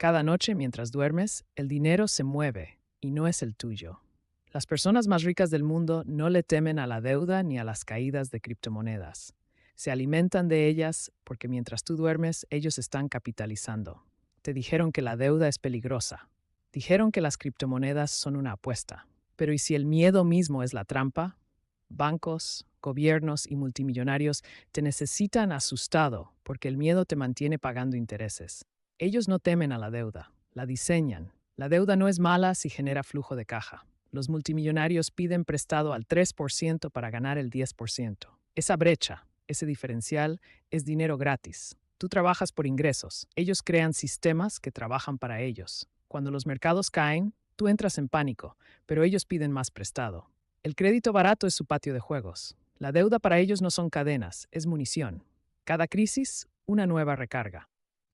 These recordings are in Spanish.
Cada noche mientras duermes, el dinero se mueve y no es el tuyo. Las personas más ricas del mundo no le temen a la deuda ni a las caídas de criptomonedas. Se alimentan de ellas porque mientras tú duermes, ellos están capitalizando. Te dijeron que la deuda es peligrosa. Dijeron que las criptomonedas son una apuesta. Pero ¿y si el miedo mismo es la trampa? Bancos, gobiernos y multimillonarios te necesitan asustado porque el miedo te mantiene pagando intereses. Ellos no temen a la deuda, la diseñan. La deuda no es mala si genera flujo de caja. Los multimillonarios piden prestado al 3% para ganar el 10%. Esa brecha, ese diferencial, es dinero gratis. Tú trabajas por ingresos. Ellos crean sistemas que trabajan para ellos. Cuando los mercados caen, tú entras en pánico, pero ellos piden más prestado. El crédito barato es su patio de juegos. La deuda para ellos no son cadenas, es munición. Cada crisis, una nueva recarga.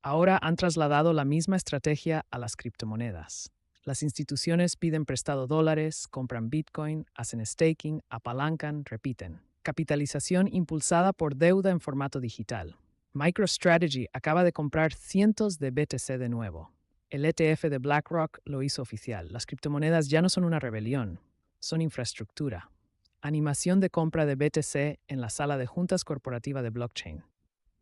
Ahora han trasladado la misma estrategia a las criptomonedas. Las instituciones piden prestado dólares, compran Bitcoin, hacen staking, apalancan, repiten. Capitalización impulsada por deuda en formato digital. MicroStrategy acaba de comprar cientos de BTC de nuevo. El ETF de BlackRock lo hizo oficial. Las criptomonedas ya no son una rebelión, son infraestructura. Animación de compra de BTC en la sala de juntas corporativa de blockchain.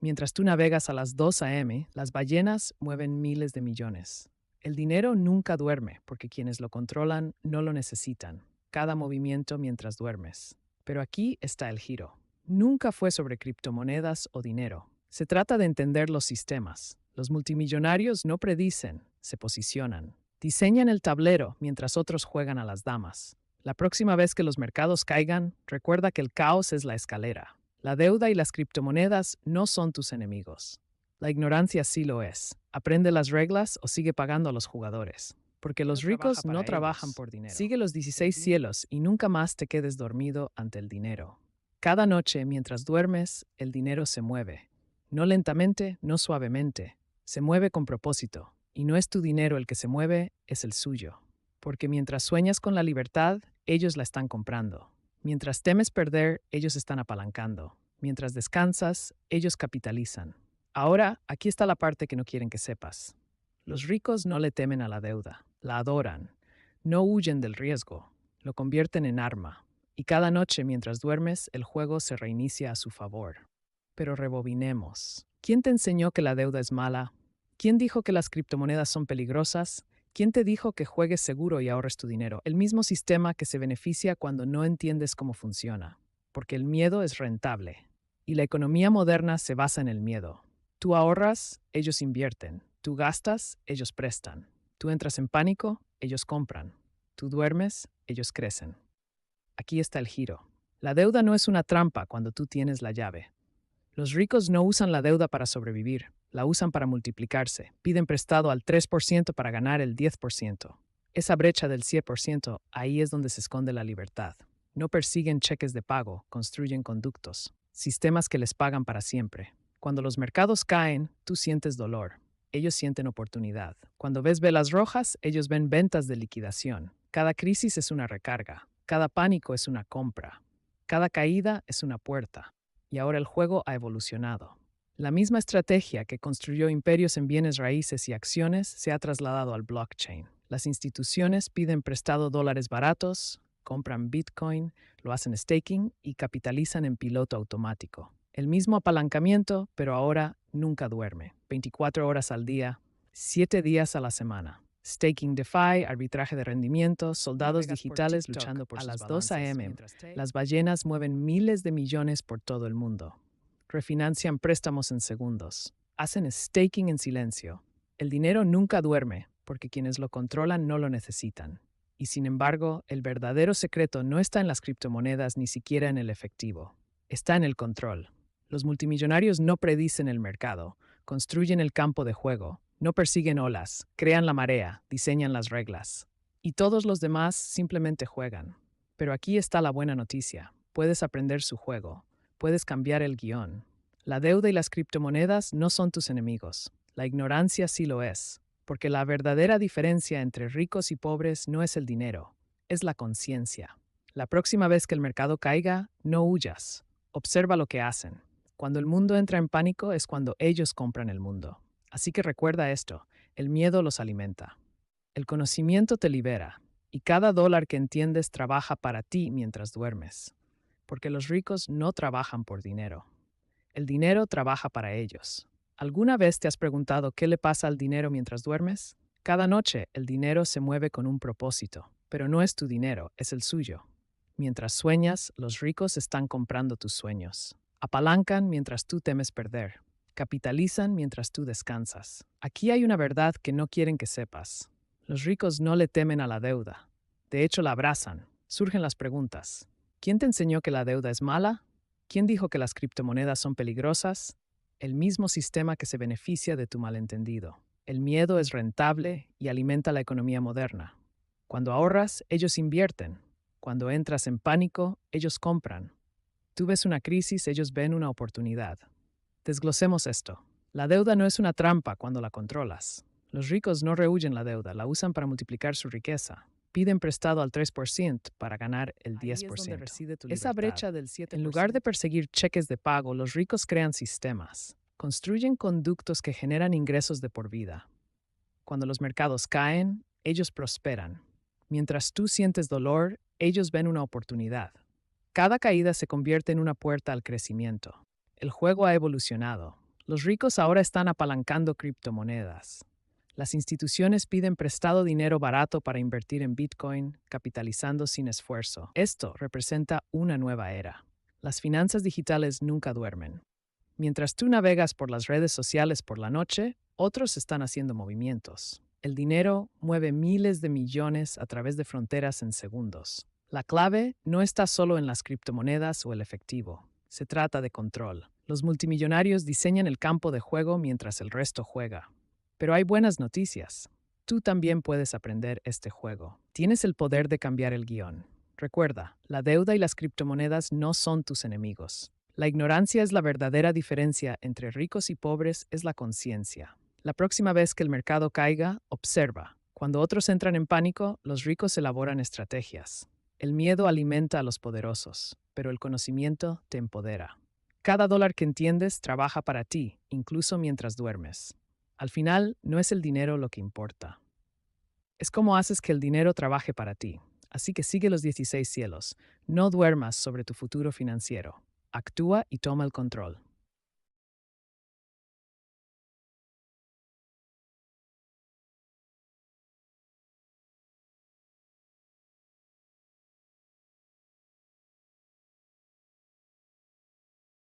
Mientras tú navegas a las 2 a.m., las ballenas mueven miles de millones. El dinero nunca duerme porque quienes lo controlan no lo necesitan. Cada movimiento mientras duermes. Pero aquí está el giro. Nunca fue sobre criptomonedas o dinero. Se trata de entender los sistemas. Los multimillonarios no predicen, se posicionan. Diseñan el tablero mientras otros juegan a las damas. La próxima vez que los mercados caigan, recuerda que el caos es la escalera. La deuda y las criptomonedas no son tus enemigos. La ignorancia sí lo es. Aprende las reglas o sigue pagando a los jugadores. Porque los ricos no trabajan por dinero. Sigue los 16 cielos y nunca más te quedes dormido ante el dinero. Cada noche, mientras duermes, el dinero se mueve. No lentamente, no suavemente. Se mueve con propósito. Y no es tu dinero el que se mueve, es el suyo. Porque mientras sueñas con la libertad, ellos la están comprando. Mientras temes perder, ellos están apalancando. Mientras descansas, ellos capitalizan. Ahora, aquí está la parte que no quieren que sepas. Los ricos no le temen a la deuda, la adoran. No huyen del riesgo, lo convierten en arma. Y cada noche mientras duermes, el juego se reinicia a su favor. Pero rebobinemos. ¿Quién te enseñó que la deuda es mala? ¿Quién dijo que las criptomonedas son peligrosas? ¿Quién te dijo que juegues seguro y ahorres tu dinero? El mismo sistema que se beneficia cuando no entiendes cómo funciona. Porque el miedo es rentable. Y la economía moderna se basa en el miedo. Tú ahorras, ellos invierten. Tú gastas, ellos prestan. Tú entras en pánico, ellos compran. Tú duermes, ellos crecen. Aquí está el giro. La deuda no es una trampa cuando tú tienes la llave. Los ricos no usan la deuda para sobrevivir, la usan para multiplicarse. Piden prestado al 3% para ganar el 10%. Esa brecha del 100%, ahí es donde se esconde la libertad. No persiguen cheques de pago, construyen conductos, sistemas que les pagan para siempre. Cuando los mercados caen, tú sientes dolor. Ellos sienten oportunidad. Cuando ves velas rojas, ellos ven ventas de liquidación. Cada crisis es una recarga. Cada pánico es una compra. Cada caída es una puerta. Y ahora el juego ha evolucionado. La misma estrategia que construyó imperios en bienes raíces y acciones se ha trasladado al blockchain. Las instituciones piden prestado dólares baratos, compran Bitcoin, lo hacen staking y capitalizan en piloto automático. El mismo apalancamiento, pero ahora nunca duerme. 24 horas al día, 7 días a la semana. Staking DeFi, arbitraje de rendimientos, soldados digitales luchando por sus balances. A las 2 a.m., las ballenas mueven miles de millones por todo el mundo. Refinancian préstamos en segundos. Hacen staking en silencio. El dinero nunca duerme, porque quienes lo controlan no lo necesitan. Y sin embargo, el verdadero secreto no está en las criptomonedas ni siquiera en el efectivo. Está en el control. Los multimillonarios no predicen el mercado, construyen el campo de juego, no persiguen olas, crean la marea, diseñan las reglas. Y todos los demás simplemente juegan. Pero aquí está la buena noticia. Puedes aprender su juego. Puedes cambiar el guión. La deuda y las criptomonedas no son tus enemigos. La ignorancia sí lo es. Porque la verdadera diferencia entre ricos y pobres no es el dinero, es la conciencia. La próxima vez que el mercado caiga, no huyas. Observa lo que hacen. Cuando el mundo entra en pánico es cuando ellos compran el mundo. Así que recuerda esto, El miedo los alimenta. El conocimiento te libera, y cada dólar que entiendes trabaja para ti mientras duermes. Porque los ricos no trabajan por dinero. El dinero trabaja para ellos. ¿Alguna vez te has preguntado qué le pasa al dinero mientras duermes? Cada noche el dinero se mueve con un propósito, pero no es tu dinero, es el suyo. Mientras sueñas, los ricos están comprando tus sueños. Apalancan mientras tú temes perder. Capitalizan mientras tú descansas. Aquí hay una verdad que no quieren que sepas. Los ricos no le temen a la deuda. De hecho, la abrazan. Surgen las preguntas. ¿Quién te enseñó que la deuda es mala? ¿Quién dijo que las criptomonedas son peligrosas? El mismo sistema que se beneficia de tu malentendido. El miedo es rentable y alimenta la economía moderna. Cuando ahorras, ellos invierten. Cuando entras en pánico, ellos compran. Tú ves una crisis, ellos ven una oportunidad. Desglosemos esto. La deuda no es una trampa cuando la controlas. Los ricos no rehuyen la deuda, la usan para multiplicar su riqueza. Piden prestado al 3% para ganar el 10%. Esa brecha del 7%. En lugar de perseguir cheques de pago, los ricos crean sistemas. Construyen conductos que generan ingresos de por vida. Cuando los mercados caen, ellos prosperan. Mientras tú sientes dolor, ellos ven una oportunidad. Cada caída se convierte en una puerta al crecimiento. El juego ha evolucionado. Los ricos ahora están apalancando criptomonedas. Las instituciones piden prestado dinero barato para invertir en Bitcoin, capitalizando sin esfuerzo. Esto representa una nueva era. Las finanzas digitales nunca duermen. Mientras tú navegas por las redes sociales por la noche, otros están haciendo movimientos. El dinero mueve miles de millones a través de fronteras en segundos. La clave no está solo en las criptomonedas o el efectivo. Se trata de control. Los multimillonarios diseñan el campo de juego mientras el resto juega. Pero hay buenas noticias. Tú también puedes aprender este juego. Tienes el poder de cambiar el guión. Recuerda, la deuda y las criptomonedas no son tus enemigos. La ignorancia es la verdadera diferencia entre ricos y pobres, es la conciencia. La próxima vez que el mercado caiga, observa. Cuando otros entran en pánico, los ricos elaboran estrategias. El miedo alimenta a los poderosos, pero el conocimiento te empodera. Cada dólar que entiendes trabaja para ti, incluso mientras duermes. Al final, no es el dinero lo que importa. Es cómo haces que el dinero trabaje para ti. Así que sigue los 16 cielos. No duermas sobre tu futuro financiero. Actúa y toma el control.